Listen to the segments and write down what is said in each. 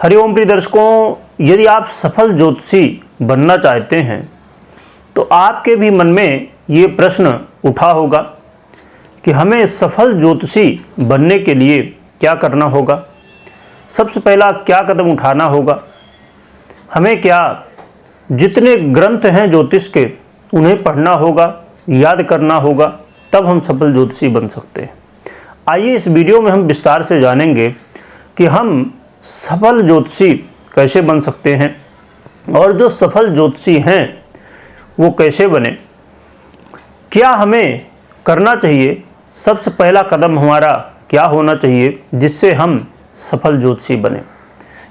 हरिओम प्रिय दर्शकों, यदि आप सफल ज्योतिषी बनना चाहते हैं तो आपके भी मन में ये प्रश्न उठा होगा कि हमें सफल ज्योतिषी बनने के लिए क्या करना होगा। सबसे पहला क्या कदम उठाना होगा, हमें क्या जितने ग्रंथ हैं ज्योतिष के उन्हें पढ़ना होगा, याद करना होगा, तब हम सफल ज्योतिषी बन सकते हैं। आइए इस वीडियो में हम विस्तार से जानेंगे कि हम सफल ज्योतिषी कैसे बन सकते हैं और जो सफल ज्योतिषी हैं वो कैसे बने, क्या हमें करना चाहिए, सबसे पहला कदम हमारा क्या होना चाहिए जिससे हम सफल ज्योतिषी बने।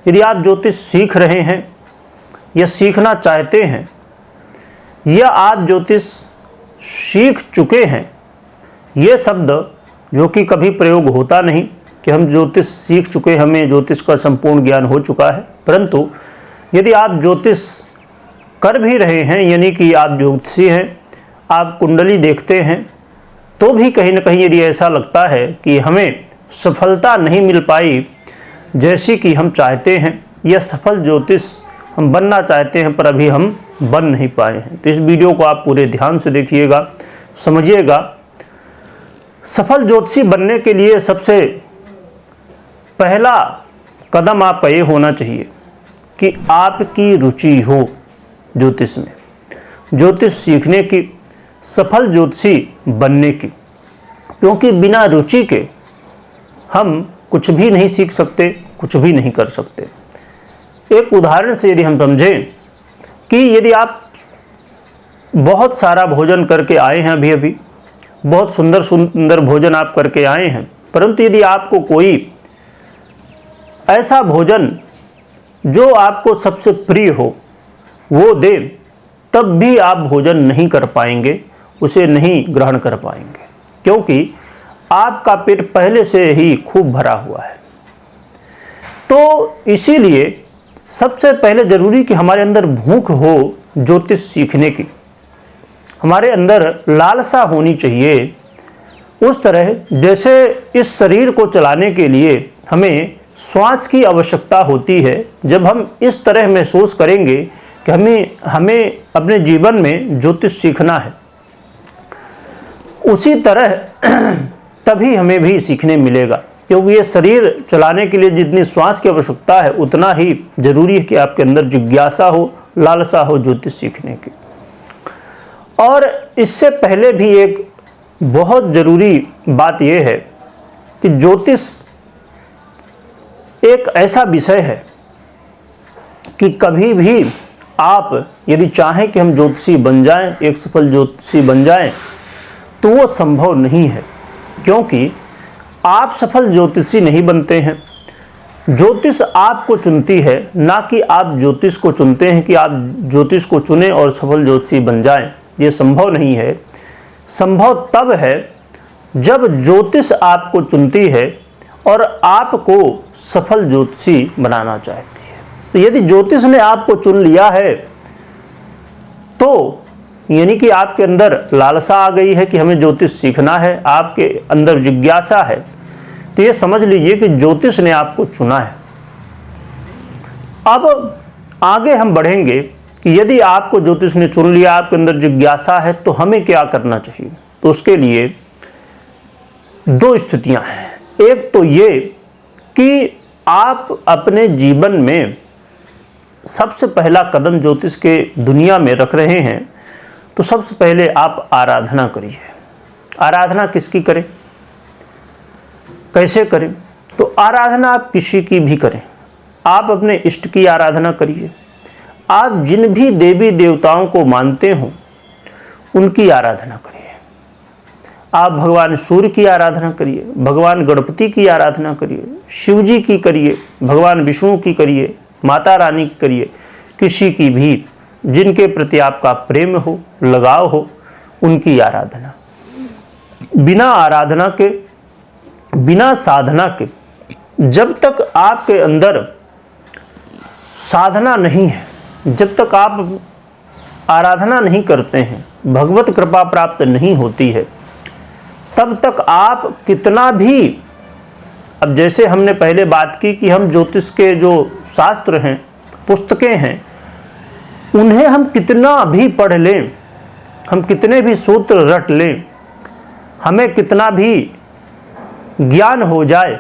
यदि आप ज्योतिष सीख रहे हैं या सीखना चाहते हैं या आप ज्योतिष सीख चुके हैं, ये शब्द जो कि कभी प्रयोग होता नहीं कि हम ज्योतिष सीख चुके, हमें ज्योतिष का संपूर्ण ज्ञान हो चुका है, परंतु यदि आप ज्योतिष कर भी रहे हैं यानी कि आप ज्योतिषी हैं, आप कुंडली देखते हैं, तो भी कहीं ना कहीं यदि ऐसा लगता है कि हमें सफलता नहीं मिल पाई जैसी कि हम चाहते हैं या सफल ज्योतिष हम बनना चाहते हैं पर अभी हम बन नहीं पाए हैं, तो इस वीडियो को आप पूरे ध्यान से देखिएगा, समझिएगा। सफल ज्योतिषी बनने के लिए सबसे पहला कदम आपका ये होना चाहिए कि आपकी रुचि हो ज्योतिष में, ज्योतिष सीखने की, सफल ज्योतिषी बनने की, क्योंकि बिना रुचि के हम कुछ भी नहीं सीख सकते, कुछ भी नहीं कर सकते। एक उदाहरण से यदि हम समझें कि यदि आप बहुत सारा भोजन करके आए हैं, अभी बहुत सुंदर सुंदर भोजन आप करके आए हैं, परंतु यदि आपको कोई ऐसा भोजन जो आपको सबसे प्रिय हो वो दे, तब भी आप भोजन नहीं कर पाएंगे, उसे नहीं ग्रहण कर पाएंगे, क्योंकि आपका पेट पहले से ही खूब भरा हुआ है। तो इसीलिए सबसे पहले जरूरी कि हमारे अंदर भूख हो ज्योतिष सीखने की, हमारे अंदर लालसा होनी चाहिए। उस तरह जैसे इस शरीर को चलाने के लिए हमें श्वास की आवश्यकता होती है, जब हम इस तरह महसूस करेंगे कि हमें अपने जीवन में ज्योतिष सीखना है, उसी तरह तभी हमें भी सीखने मिलेगा, क्योंकि ये शरीर चलाने के लिए जितनी श्वास की आवश्यकता है उतना ही जरूरी है कि आपके अंदर जिज्ञासा हो, लालसा हो ज्योतिष सीखने की। और इससे पहले भी एक बहुत ज़रूरी बात यह है कि ज्योतिष एक ऐसा विषय है कि कभी भी आप यदि चाहें कि हम ज्योतिषी बन जाएं, एक सफल ज्योतिषी बन जाएं, तो वो संभव नहीं है, क्योंकि आप सफल ज्योतिषी नहीं बनते हैं। ज्योतिष आपको चुनती है, ना कि आप ज्योतिष को चुनते हैं कि आप ज्योतिष को चुनें और सफल ज्योतिषी बन जाएं। ये संभव नहीं है। संभव तब है जब ज्योतिष आपको चुनती है और आपको सफल ज्योतिषी बनाना चाहती है। तो यदि ज्योतिष ने आपको चुन लिया है तो यानी कि आपके अंदर लालसा आ गई है कि हमें ज्योतिष सीखना है, आपके अंदर जिज्ञासा है, तो ये समझ लीजिए कि ज्योतिष ने आपको चुना है। अब आगे हम बढ़ेंगे कि यदि आपको ज्योतिष ने चुन लिया, आपके अंदर जिज्ञासा है, तो हमें क्या करना चाहिए। तो उसके लिए दो स्थितियां हैं। एक तो ये कि आप अपने जीवन में सबसे पहला कदम ज्योतिष के दुनिया में रख रहे हैं, तो सबसे पहले आप आराधना करिए। आराधना किसकी करें, कैसे करें? तो आराधना आप किसी की भी करें, आप अपने इष्ट की आराधना करिए। आप जिन भी देवी देवताओं को मानते हो उनकी आराधना करिए। आप भगवान सूर्य की आराधना करिए, भगवान गणपति की आराधना करिए, शिव जी की करिए, भगवान विष्णु की करिए, माता रानी की करिए, किसी की भी जिनके प्रति आपका प्रेम हो, लगाव हो, उनकी आराधना। बिना आराधना के, बिना साधना के, जब तक आपके अंदर साधना नहीं है, जब तक आप आराधना नहीं करते हैं, भगवत कृपा प्राप्त नहीं होती है, तब तक आप कितना भी अब जैसे हमने पहले बात की कि हम ज्योतिष के जो शास्त्र हैं, पुस्तकें हैं, उन्हें हम कितना भी पढ़ लें, हम कितने भी सूत्र रट लें, हमें कितना भी ज्ञान हो जाए,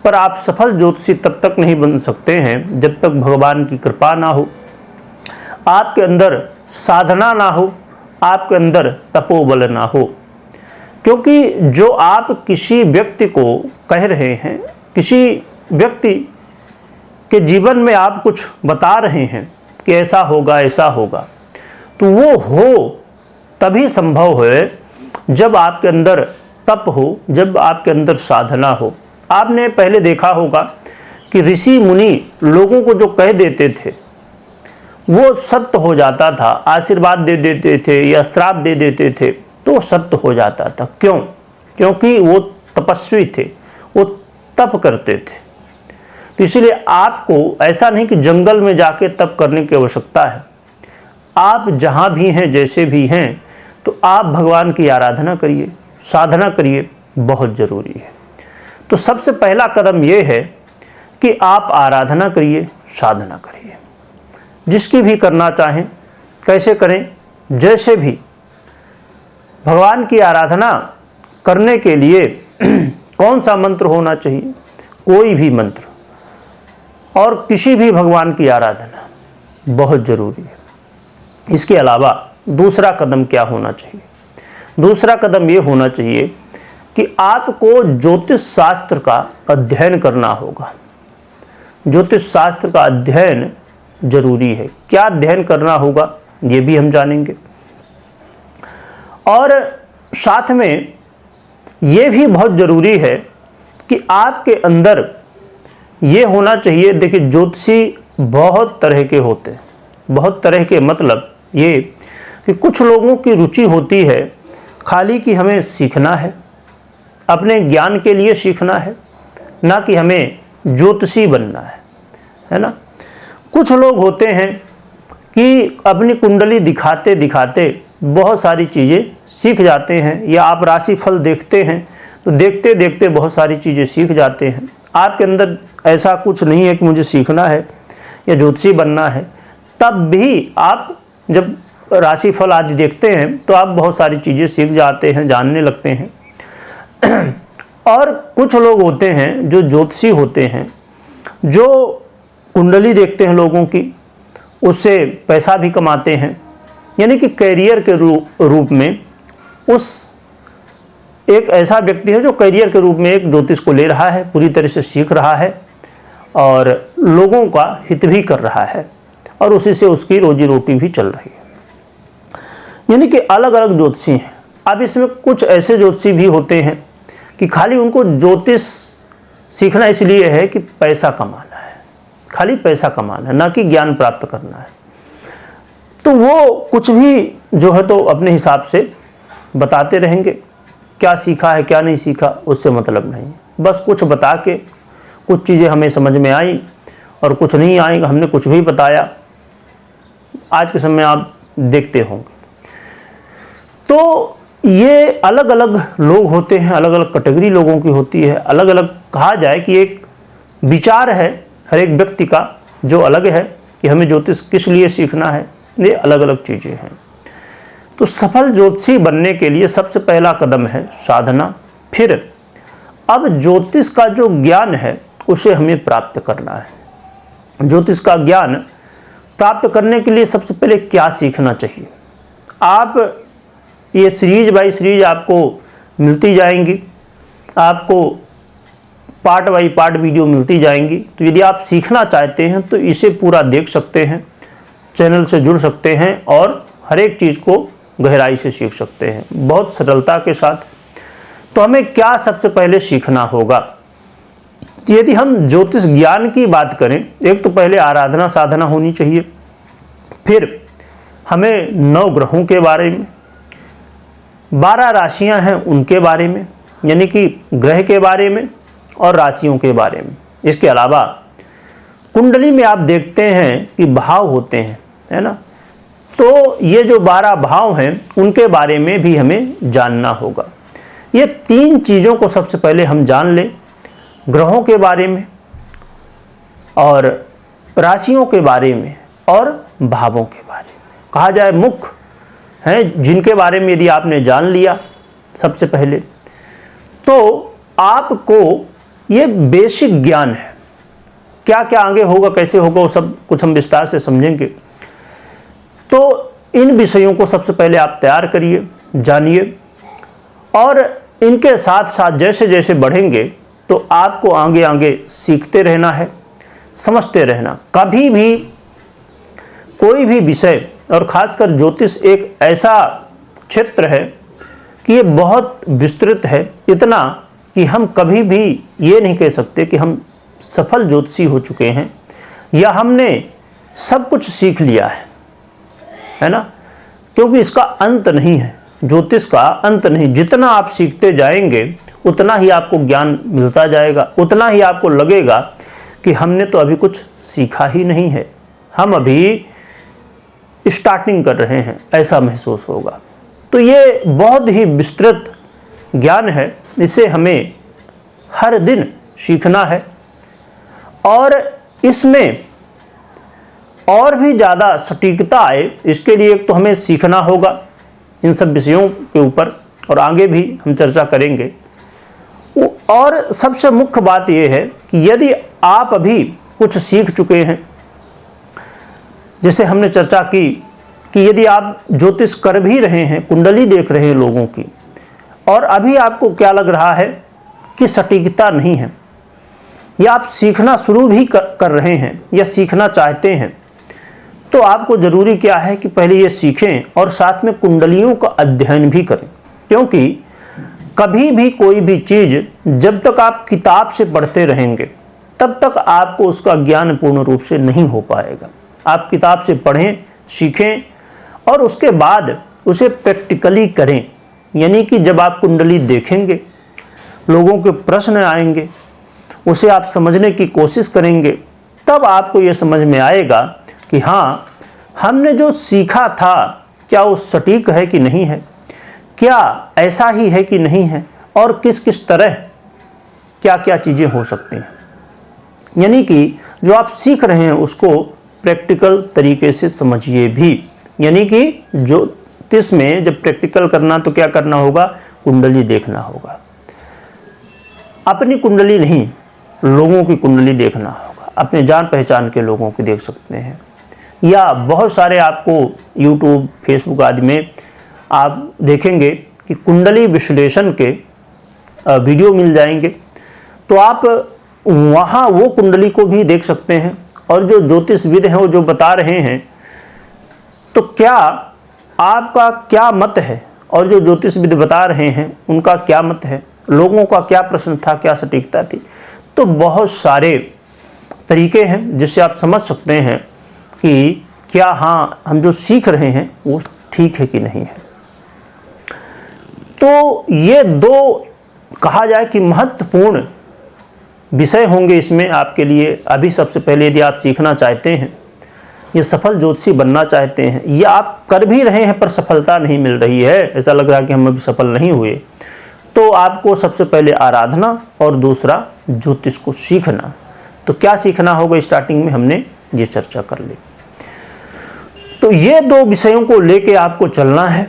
पर आप सफल ज्योतिषी तब तक नहीं बन सकते हैं जब तक भगवान की कृपा ना हो, आपके अंदर साधना ना हो, आपके अंदर तपोबल ना हो। क्योंकि जो आप किसी व्यक्ति को कह रहे हैं, किसी व्यक्ति के जीवन में आप कुछ बता रहे हैं कि ऐसा होगा ऐसा होगा, तो वो हो तभी संभव है जब आपके अंदर तप हो, जब आपके अंदर साधना हो। आपने पहले देखा होगा कि ऋषि मुनि लोगों को जो कह देते थे वो सत्य हो जाता था, आशीर्वाद दे देते थे या श्राप दे देते थे तो सत्य हो जाता था। क्यों? क्योंकि वो तपस्वी थे, वो तप करते थे। तो इसलिए आपको ऐसा नहीं कि जंगल में जाके तप करने की आवश्यकता है, आप जहाँ भी हैं, जैसे भी हैं, तो आप भगवान की आराधना करिए, साधना करिए, बहुत ज़रूरी है। तो सबसे पहला कदम ये है कि आप आराधना करिए, साधना करिए। जिसकी भी करना चाहें, कैसे करें, जैसे भी। भगवान की आराधना करने के लिए कौन सा मंत्र होना चाहिए? कोई भी मंत्र, और किसी भी भगवान की आराधना बहुत ज़रूरी है। इसके अलावा दूसरा कदम क्या होना चाहिए? दूसरा कदम ये होना चाहिए कि आपको ज्योतिष शास्त्र का अध्ययन करना होगा। ज्योतिष शास्त्र का अध्ययन जरूरी है। क्या अध्ययन करना होगा ये भी हम जानेंगे, और साथ में ये भी बहुत ज़रूरी है कि आपके अंदर ये होना चाहिए। देखिए, ज्योतिषी बहुत तरह के होते हैं, बहुत तरह के, मतलब ये कि कुछ लोगों की रुचि होती है खाली कि हमें सीखना है, अपने ज्ञान के लिए सीखना है, ना कि हमें ज्योतिषी बनना है ना। कुछ लोग होते हैं कि अपनी कुंडली दिखाते दिखाते बहुत सारी चीज़ें सीख जाते हैं, या आप राशि फल देखते हैं तो देखते देखते बहुत सारी चीज़ें सीख जाते हैं। आपके अंदर ऐसा कुछ नहीं है कि मुझे सीखना है या ज्योतिषी बनना है, तब भी आप जब राशि फल आदि देखते हैं तो आप बहुत सारी चीज़ें सीख जाते हैं, जानने लगते हैं। और कुछ लोग होते हैं जो ज्योतिषी होते हैं, जो कुंडली देखते हैं लोगों की, उससे पैसा भी कमाते हैं, यानी कि कैरियर के रूप में उस एक ऐसा व्यक्ति है जो कैरियर के रूप में एक ज्योतिष को ले रहा है, पूरी तरह से सीख रहा है और लोगों का हित भी कर रहा है, और उसी से उसकी रोजी रोटी भी चल रही है। यानी कि अलग अलग ज्योतिषी हैं। अब इसमें कुछ ऐसे ज्योतिषी भी होते हैं कि खाली उनको ज्योतिष सीखना इसलिए है कि पैसा कमाना है, खाली पैसा कमाना है, ना कि ज्ञान प्राप्त करना है। तो वो कुछ भी जो है तो अपने हिसाब से बताते रहेंगे, क्या सीखा है क्या नहीं सीखा उससे मतलब नहीं। बस कुछ बता के कुछ चीज़ें हमें समझ में आई और कुछ नहीं आई, हमने कुछ भी बताया। आज के समय आप देखते होंगे। तो ये अलग अलग लोग होते हैं, अलग अलग कैटेगरी लोगों की होती है। अलग अलग कहा जाए कि एक विचार है हर एक व्यक्ति का जो अलग है कि हमें ज्योतिष किस लिए सीखना है, ये अलग अलग चीज़ें हैं। तो सफल ज्योतिषी बनने के लिए सबसे पहला कदम है साधना। फिर अब ज्योतिष का जो ज्ञान है उसे हमें प्राप्त करना है। ज्योतिष का ज्ञान प्राप्त करने के लिए सबसे पहले क्या सीखना चाहिए? आप ये सीरीज बाई सीरीज आपको मिलती जाएंगी, आपको पार्ट बाई पार्ट वीडियो मिलती जाएंगी। तो यदि आप सीखना चाहते हैं तो इसे पूरा देख सकते हैं, चैनल से जुड़ सकते हैं और हर एक चीज़ को गहराई से सीख सकते हैं बहुत सरलता के साथ। तो हमें क्या सबसे पहले सीखना होगा? यदि हम ज्योतिष ज्ञान की बात करें, एक तो पहले आराधना साधना होनी चाहिए, फिर हमें 9 ग्रहों के बारे में, 12 राशियां हैं उनके बारे में, यानी कि ग्रह के बारे में और राशियों के बारे में। इसके अलावा कुंडली में आप देखते हैं कि भाव होते हैं, है ना। तो ये जो 12 भाव हैं उनके बारे में भी हमें जानना होगा। ये 3 चीज़ों को सबसे पहले हम जान लें, ग्रहों के बारे में और राशियों के बारे में और भावों के बारे में, कहा जाए मुख्य हैं जिनके बारे में यदि आपने जान लिया सबसे पहले, तो आपको ये बेसिक ज्ञान है। क्या क्या आगे होगा, कैसे होगा, वो सब कुछ हम विस्तार से समझेंगे। तो इन विषयों को सबसे पहले आप तैयार करिए, जानिए, और इनके साथ साथ जैसे जैसे बढ़ेंगे तो आपको आगे आगे सीखते रहना है, समझते रहना। कभी भी कोई भी विषय, और खासकर ज्योतिष एक ऐसा क्षेत्र है कि ये बहुत विस्तृत है, इतना कि हम कभी भी ये नहीं कह सकते कि हम सफल ज्योतिषी हो चुके हैं या हमने सब कुछ सीख लिया है ना, क्योंकि इसका अंत नहीं है, ज्योतिष का अंत नहीं। जितना आप सीखते जाएंगे उतना ही आपको ज्ञान मिलता जाएगा, उतना ही आपको लगेगा कि हमने तो अभी कुछ सीखा ही नहीं है, हम अभी स्टार्टिंग कर रहे हैं, ऐसा महसूस होगा। तो ये बहुत ही विस्तृत ज्ञान है, इसे हमें हर दिन सीखना है और इसमें और भी ज़्यादा सटीकता आए, इसके लिए एक तो हमें सीखना होगा इन सब विषयों के ऊपर, और आगे भी हम चर्चा करेंगे। और सबसे मुख्य बात यह है कि यदि आप अभी कुछ सीख चुके हैं, जैसे हमने चर्चा की कि यदि आप ज्योतिष कर भी रहे हैं, कुंडली देख रहे हैं लोगों की, और अभी आपको क्या लग रहा है कि सटीकता नहीं है, या आप सीखना शुरू भी कर रहे हैं या सीखना चाहते हैं, तो आपको ज़रूरी क्या है कि पहले ये सीखें और साथ में कुंडलियों का अध्ययन भी करें। क्योंकि कभी भी कोई भी चीज़ जब तक आप किताब से पढ़ते रहेंगे तब तक आपको उसका ज्ञान पूर्ण रूप से नहीं हो पाएगा। आप किताब से पढ़ें, सीखें और उसके बाद उसे प्रैक्टिकली करें। यानी कि जब आप कुंडली देखेंगे, लोगों के प्रश्न आएंगे, उसे आप समझने की कोशिश करेंगे, तब आपको ये समझ में आएगा कि हाँ, हमने जो सीखा था क्या वो सटीक है कि नहीं है, क्या ऐसा ही है कि नहीं है, और किस किस तरह क्या क्या चीज़ें हो सकती हैं। यानी कि जो आप सीख रहे हैं उसको प्रैक्टिकल तरीके से समझिए भी। यानी कि ज्योतिष में जब प्रैक्टिकल करना तो क्या करना होगा, कुंडली देखना होगा। अपनी कुंडली नहीं, लोगों की कुंडली देखना होगा। अपने जान पहचान के लोगों की देख सकते हैं, या बहुत सारे आपको YouTube, Facebook आदि में आप देखेंगे कि कुंडली विश्लेषण के वीडियो मिल जाएंगे, तो आप वहाँ वो कुंडली को भी देख सकते हैं। और जो ज्योतिषविद हैं वो जो बता रहे हैं, तो क्या आपका क्या मत है और जो ज्योतिषविद बता रहे हैं उनका क्या मत है, लोगों का क्या प्रश्न था, क्या सटीकता थी। तो बहुत सारे तरीके हैं जिससे आप समझ सकते हैं कि क्या हाँ, हम जो सीख रहे हैं वो ठीक है कि नहीं है। तो ये दो कहा जाए कि महत्वपूर्ण विषय होंगे इसमें आपके लिए। अभी सबसे पहले यदि आप सीखना चाहते हैं, ये सफल ज्योतिषी बनना चाहते हैं, या आप कर भी रहे हैं पर सफलता नहीं मिल रही है, ऐसा लग रहा है कि हम अभी सफल नहीं हुए, तो आपको सबसे पहले आराधना और दूसरा ज्योतिष को सीखना। तो क्या सीखना होगा, स्टार्टिंग में हमने ये चर्चा कर ली। तो ये दो विषयों को लेके आपको चलना है।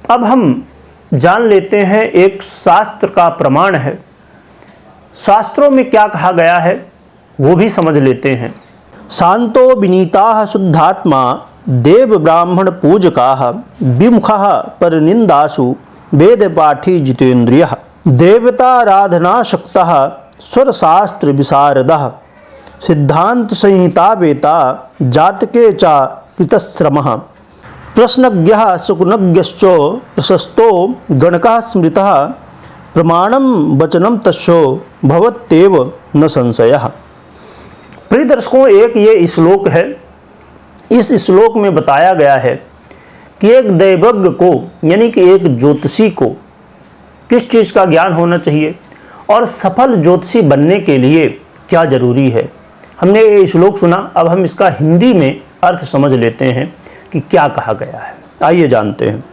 अब हम जान लेते हैं, एक शास्त्र का प्रमाण है, शास्त्रों में क्या कहा गया है वो भी समझ लेते हैं। शांतो विनीता शुद्धात्मा देव ब्राह्मण पूजका विमुखः पर निंदासु वेद पाठी जितेन्द्रियः देवताराधनाशक्तः स्वरशास्त्र विशारदः सिद्धांत संहिता वेता जातके च कृतश्रमः प्रश्नज्ञः सुकुनज्ञश्च प्रशस्तो गणकः स्मृतः प्रमाणम वचनम तस्यो भवत्येव न संशयः। प्रिय दर्शकों, एक ये श्लोक है। इस श्लोक में बताया गया है कि एक दैवज्ञ को, यानी कि एक ज्योतिषी को किस चीज़ का ज्ञान होना चाहिए और सफल ज्योतिषी बनने के लिए क्या जरूरी है। हमने ये श्लोक सुना, अब हम इसका हिंदी में अर्थ समझ लेते हैं कि क्या कहा गया है। आइए जानते हैं।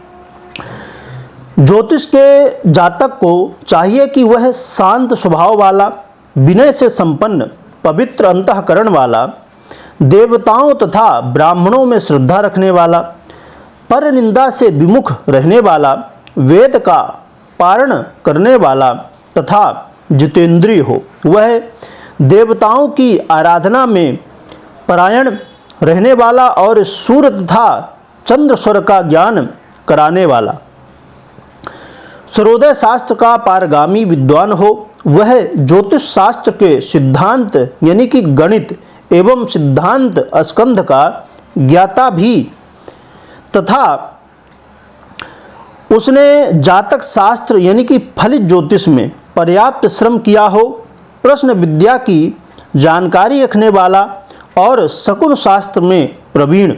ज्योतिष के जातक को चाहिए कि वह शांत स्वभाव वाला, विनय से संपन्न, पवित्र अंतःकरण वाला, देवताओं तथा ब्राह्मणों में श्रद्धा रखने वाला, पर निंदा से विमुख रहने वाला, वेद का पारण करने वाला तथा जितेंद्रिय हो। वह देवताओं की आराधना में परायण रहने वाला और सूर्य तथा चंद्र स्वर का ज्ञान कराने वाला, सूर्योदय शास्त्र का पारगामी विद्वान हो। वह ज्योतिष शास्त्र के सिद्धांत यानी कि गणित एवं सिद्धांत स्कंध का ज्ञाता भी तथा उसने जातक शास्त्र यानी कि फलित ज्योतिष में पर्याप्त श्रम किया हो, प्रश्न विद्या की जानकारी रखने वाला और शकुन शास्त्र में प्रवीण।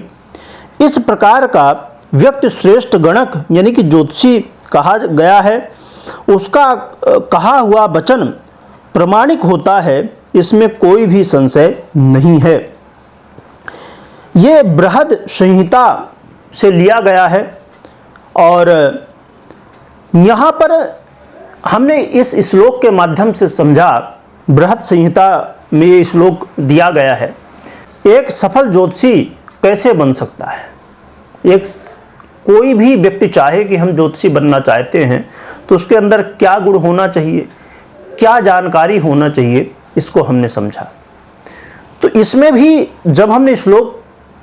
इस प्रकार का व्यक्ति श्रेष्ठ गणक यानी कि ज्योतिषी कहा गया है। उसका कहा हुआ वचन प्रमाणिक होता है, इसमें कोई भी संशय नहीं है। ये बृहद संहिता से लिया गया है और यहाँ पर हमने इस श्लोक के माध्यम से समझा, बृहद संहिता में ये श्लोक दिया गया है, एक सफल ज्योतिषी कैसे बन सकता है। एक कोई भी व्यक्ति चाहे कि हम ज्योतिषी बनना चाहते हैं तो उसके अंदर क्या गुण होना चाहिए, क्या जानकारी होना चाहिए, इसको हमने समझा। तो इसमें भी जब हमने श्लोक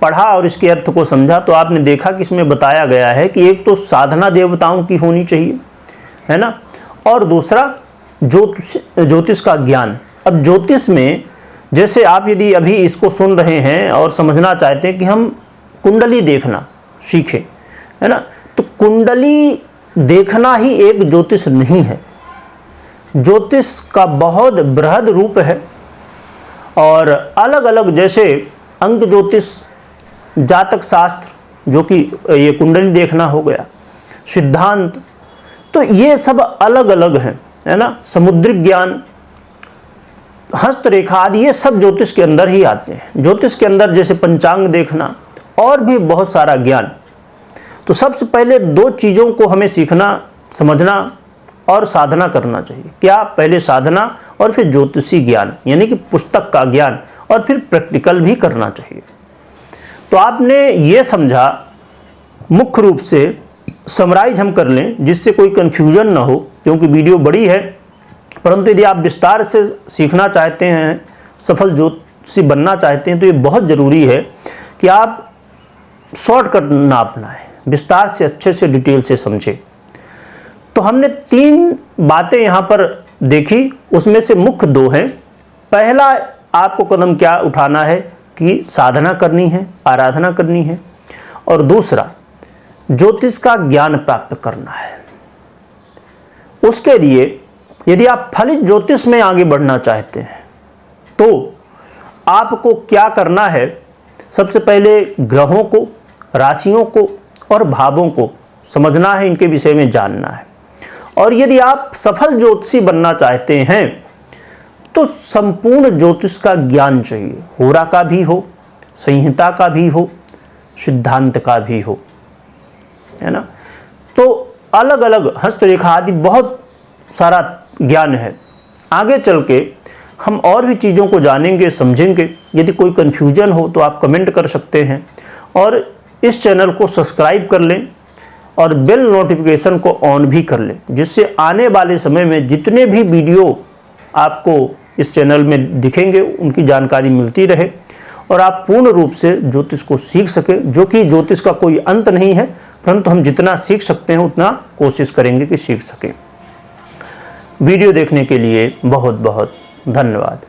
पढ़ा और इसके अर्थ को समझा तो आपने देखा कि इसमें बताया गया है कि एक तो साधना देवताओं की होनी चाहिए, है ना, और दूसरा ज्योतिष का ज्ञान। अब ज्योतिष में जैसे आप यदि अभी इसको सुन रहे हैं और समझना चाहते हैं कि हम कुंडली देखना सीखें, है ना, तो कुंडली देखना ही एक ज्योतिष नहीं है। ज्योतिष का बहुत बृहद रूप है और अलग अलग जैसे अंक ज्योतिष, जातक शास्त्र जो कि ये कुंडली देखना हो गया, सिद्धांत, तो ये सब अलग अलग हैं, है ना, समुद्रिक ज्ञान, हस्तरेखा आदि, ये सब ज्योतिष के अंदर ही आते हैं। ज्योतिष के अंदर जैसे पंचांग देखना और भी बहुत सारा ज्ञान। तो सबसे पहले दो चीज़ों को हमें सीखना, समझना और साधना करना चाहिए। क्या? पहले साधना और फिर ज्योतिषी ज्ञान यानी कि पुस्तक का ज्ञान, और फिर प्रैक्टिकल भी करना चाहिए। तो आपने ये समझा, मुख्य रूप से समराइज हम कर लें जिससे कोई कन्फ्यूजन ना हो, क्योंकि वीडियो बड़ी है, परंतु यदि आप विस्तार से सीखना चाहते हैं, सफल ज्योतिषी बनना चाहते हैं, तो ये बहुत ज़रूरी है कि आप शॉर्टकट ना अपनाएं, विस्तार से अच्छे से डिटेल से समझें। तो हमने 3 बातें यहाँ पर देखी, उसमें से मुख्य 2 हैं। पहला आपको कदम क्या उठाना है कि साधना करनी है, आराधना करनी है, और दूसरा ज्योतिष का ज्ञान प्राप्त करना है। उसके लिए यदि आप फलित ज्योतिष में आगे बढ़ना चाहते हैं तो आपको क्या करना है, सबसे पहले ग्रहों को, राशियों को और भावों को समझना है, इनके विषय में जानना है। और यदि आप सफल ज्योतिषी बनना चाहते हैं तो संपूर्ण ज्योतिष का ज्ञान चाहिए, होरा का भी हो, संहिता का भी हो, सिद्धांत का भी हो, है ना। तो अलग अलग हस्तरेखा आदि बहुत सारा ज्ञान है। आगे चल के हम और भी चीज़ों को जानेंगे, समझेंगे। यदि कोई कन्फ्यूजन हो तो आप कमेंट कर सकते हैं और इस चैनल को सब्सक्राइब कर लें और बेल नोटिफिकेशन को ऑन भी कर लें, जिससे आने वाले समय में जितने भी वीडियो आपको इस चैनल में दिखेंगे उनकी जानकारी मिलती रहे और आप पूर्ण रूप से ज्योतिष को सीख सकें, जो कि ज्योतिष का कोई अंत नहीं है, परंतु हम जितना सीख सकते हैं उतना कोशिश करेंगे कि सीख सकें। वीडियो देखने के लिए बहुत बहुत धन्यवाद।